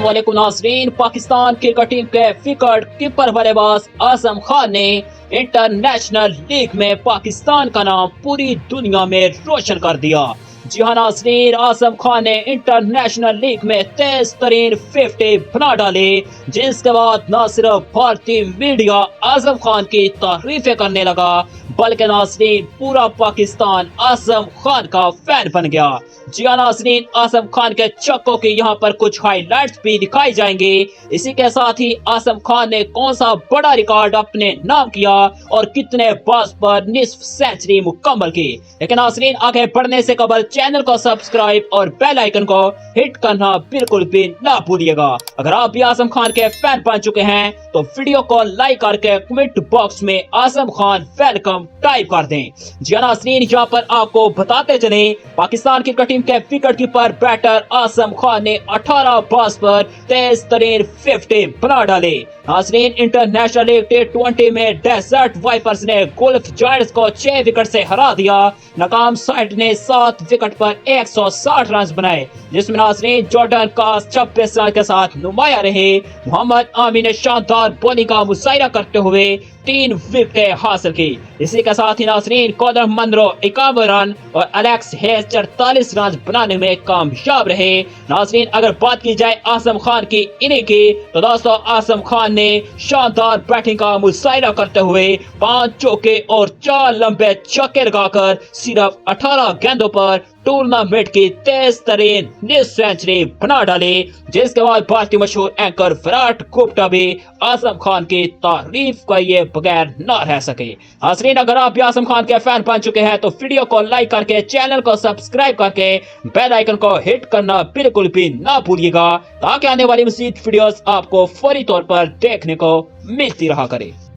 अस्सलामुअलैकुम नाज़रीन। Pakistan cricket team के विकेट कीपर बल्लेबाज आजम खान ने इंटरनेशनल लीग में पाकिस्तान का नाम पूरी दुनिया में रोशन कर दिया। जी हाँ नाज़रीन, आजम खान ने इंटरनेशनल लीग में तेज तरीन 50 बना डाले, जिसके बाद न सिर्फ भारतीय मीडिया आजम खान की तारीफें करने लगा, बल्कि नाज़रीन पूरा पाकिस्तान आजम खान का फैन बन गया। जी हाँ नाज़रीन, आजम खान के छक्कों की यहाँ पर कुछ हाइलाइट्स भी दिखाई जाएंगे। इसी के साथ ही आजम खान ने कौन सा बड़ा रिकॉर्ड अपने नाम किया और कितने बाज पर निस्फ सेंचुरी मुकम्मल की। लेकिन नाज़रीन, आगे बढ़ने से कबल चैनल को सब्सक्राइब और बेल आइकन को हिट करना बिल्कुल भी ना भूलिएगा। अगर आप भी आजम खान के फैन बन चुके हैं तो वीडियो को लाइक करके कमेंट बॉक्स में आजम खान वेलकम टाइप कर दें। जी हाँ नाज़रीन, यहाँ पर आपको बताते चले, पाकिस्तान क्रिकेट टीम के wicket keeper batter Azam Khan ने 18 बॉल्स पर तेज तरीन 50 बना डाले। नाज़रीन, इंटरनेशनल लीग T20 में डेजर्ट वाइपर्स ने गुल्फ जायंट्स को 6 विकेट से हरा दिया। नाकाम साइड ने 7 विकेट पर 160 रन बनाए, जिसमें नाज़रीन जॉर्डन कास 26 रन के साथ नुमाया रहे। मोहम्मद आमिर ने शानदार बॉलिंग का मुजाहिरा करते हुए 3 विकेटें हासिल की। इसी के साथ ही नाज़रीन कॉनर मनरो 51 रन और एलेक्स हेज 44 रन बनाने में कामयाब रहे। नाज़रीन, अगर बात की जाए आजम खान की इनिंग की, तो दोस्तों आजम खान ने शानदार बैटिंग का मुजाहिरा करते हुए 5 चौके और 4 लंबे छक्के लगाकर सिर्फ 18 गेंदों पर टूर्नामेंट की तेज तरीन निस्फ सेंचुरी बना डाली, जिसके बाद भारतीय मशहूर एंकर विराट गुप्ता भी आजम खान की तारीफ किए बगैर न रह सके। नाज़रीन, अगर आप भी आजम खान के फैन बन चुके हैं तो वीडियो को लाइक करके चैनल को सब्सक्राइब करके बेल आइकन को हिट करना बिल्कुल भी ना भूलिएगा, ताकि आने वाली मज़ीद वीडियोस आपको फौरी तौर पर देखने को मिलती रहा करे।